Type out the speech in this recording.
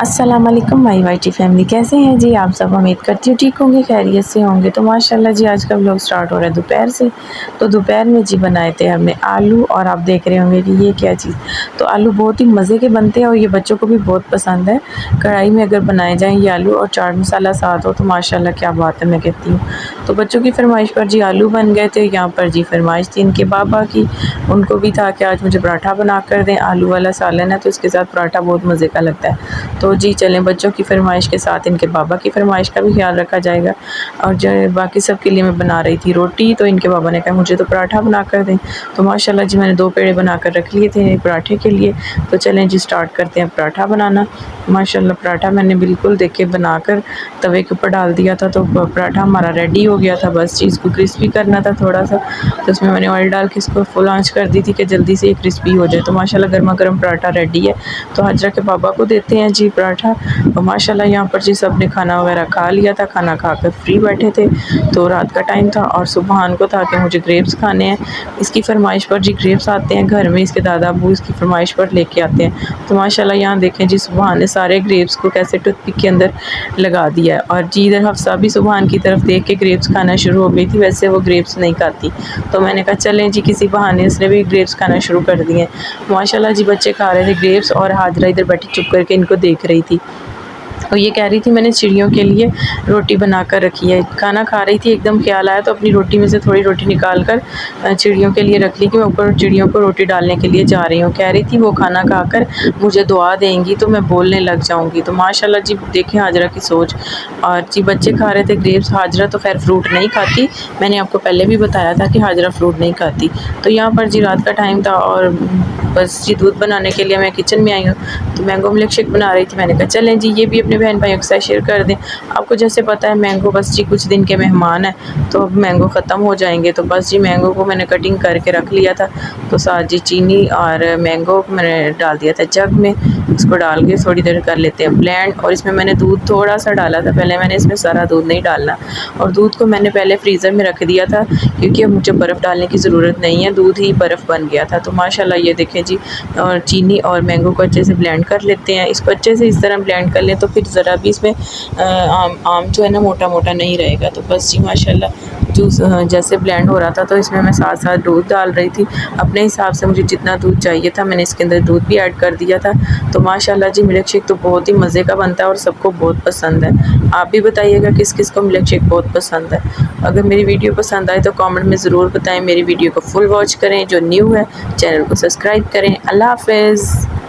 अस्सलाम वालेकुम माई YT family, कैसे हैं जी आप सब। उम्मीद करती हूँ ठीक होंगे, खैरियत से होंगे। तो माशाल्लाह जी आज का व्लॉग स्टार्ट हो रहा है दोपहर से। तो दोपहर में जी बनाए थे हमने आलू, और आप देख रहे होंगे कि ये क्या चीज़। तो आलू बहुत ही मज़े के बनते हैं और ये बच्चों को भी बहुत पसंद है। कढ़ाई में अगर बनाए जाएँ ये आलू और चाट मसाला साथ हो तो माशाल्लाह क्या बात है, मैं कहती हूँ। तो बच्चों की फरमाइश पर जी आलू बन गए थे। यहाँ पर जी फरमाइश थी इनके बाबा की, उनको भी था कि आज मुझे पराठा बना कर दें। आलू वाला सालन है तो इसके साथ पराठा बहुत मज़े का लगता है। तो जी चलें, बच्चों की फरमाइश के साथ इनके बाबा की फरमाइश का भी ख्याल रखा जाएगा। और जो बाकी सब के लिए मैं बना रही थी रोटी, तो इनके बाबा ने कहा मुझे तो पराठा बना कर दें। तो माशाल्लाह जी मैंने 2 पेड़े बना कर रख लिए थे पराठे के लिए। तो चलें जी स्टार्ट करते हैं पराठा बनाना। माशाल्लाह पराठा मैंने बिल्कुल देखिए बनाकर तवे के ऊपर डाल दिया था, तो पराठा हमारा रेडी हो गया था। बस चीज़ को क्रिस्पी करना था थोड़ा सा, तो उसमें मैंने ऑयल डाल के इसको फुल आंच कर दी थी कि जल्दी से ये क्रिस्पी हो जाए। तो माशाल्लाह गर्मा गर्म पराठा रेडी है। तो हाजरा के पापा को देते हैं जी पराठा। और माशाल्लाह यहाँ पर जी सब ने खाना वगैरह खा लिया था, खाना खाकर फ्री बैठे थे। तो रात का टाइम था और सुबहान को था कि मुझे ग्रेप्स खाने हैं। इसकी फरमाइश पर जी ग्रेप्स आते हैं घर में, इसके दादा अबू इसकी फरमाइश पर लेके आते हैं। तो माशाल्लाह यहाँ देखें जी सुबहान ने सारे ग्रेप्स को कैसे टूथपिक के अंदर लगा दिया है। और जी इधर हफ्सा भी सुबहान की तरफ देख के ग्रेप्स खाना शुरू हो गई थी। वैसे वो ग्रेप्स नहीं खाती, तो मैंने कहा चलें जी किसी बहाने उसने भी ग्रेप्स खाना शुरू कर दिए। माशाल्लाह जी बच्चे खा रहे थे ग्रेप्स और हाजरा इधर बैठी चुप करके इनको देख रही थी। और ये कह रही थी मैंने चिड़ियों के लिए रोटी बना कर रखी है। खाना खा रही थी, एकदम ख्याल आया तो अपनी रोटी में से थोड़ी रोटी निकाल कर चिड़ियों के लिए रख ली कि मैं ऊपर चिड़ियों को रोटी डालने के लिए जा रही हूँ। कह रही थी वो खाना खाकर मुझे दुआ देंगी तो मैं बोलने लग जाऊँगी। तो माशाल्लाह जी देखें हाजरा की सोच। और जी बच्चे खा रहे थे ग्रेप्स। हाजरा तो खैर फ्रूट नहीं खाती, मैंने आपको पहले भी बताया था कि हाजरा फ्रूट नहीं खाती। तो यहाँ पर जी रात का टाइम था और बस जी दूध बनाने के लिए मैं किचन में आई हूँ। तो मैंगो मिल्क शेक बना रही थी। मैंने कहा चलें जी ये भी अपने बहन भाइयों के साथ शेयर कर दें। आपको जैसे पता है मैंगो बस जी कुछ दिन के मेहमान हैं, तो अब मैंगो ख़त्म हो जाएंगे। तो बस जी मैंगो को मैंने कटिंग करके रख लिया था। तो साथ जी चीनी और मैंगो मैंने डाल दिया था जग में। इसको डाल के थोड़ी देर कर लेते हैं ब्लेंड। और इसमें मैंने दूध थोड़ा सा डाला था, पहले मैंने इसमें सारा दूध नहीं डालना। और दूध को मैंने पहले फ्रीज़र में रख दिया था क्योंकि अब मुझे बर्फ़ डालने की ज़रूरत नहीं है, दूध ही बर्फ़ बन गया था। तो माशाल्लाह ये देखें जी, और चीनी और मैंगो को अच्छे से ब्लेंड कर लेते हैं। इसको अच्छे से इस तरह ब्लेंड कर लें तो फिर ज़रा भी इसमें आम जो है ना मोटा मोटा नहीं रहेगा। तो बस जी माशाल्लाह जूस जैसे ब्लेंड हो रहा था तो इसमें मैं साथ साथ दूध डाल रही थी। अपने हिसाब से मुझे जितना दूध चाहिए था मैंने इसके अंदर दूध भी ऐड कर दिया था। तो माशाल्लाह जी मिल्क शेक तो बहुत ही मज़े का बनता है और सबको बहुत पसंद है। आप भी बताइएगा किस किस को मिल्क शेक बहुत पसंद है। अगर मेरी वीडियो पसंद आए तो कमेंट में ज़रूर बताएं। मेरी वीडियो को फुल वॉच करें, जो न्यू है चैनल को सब्सक्राइब करें। अल्लाह हाफ़िज़।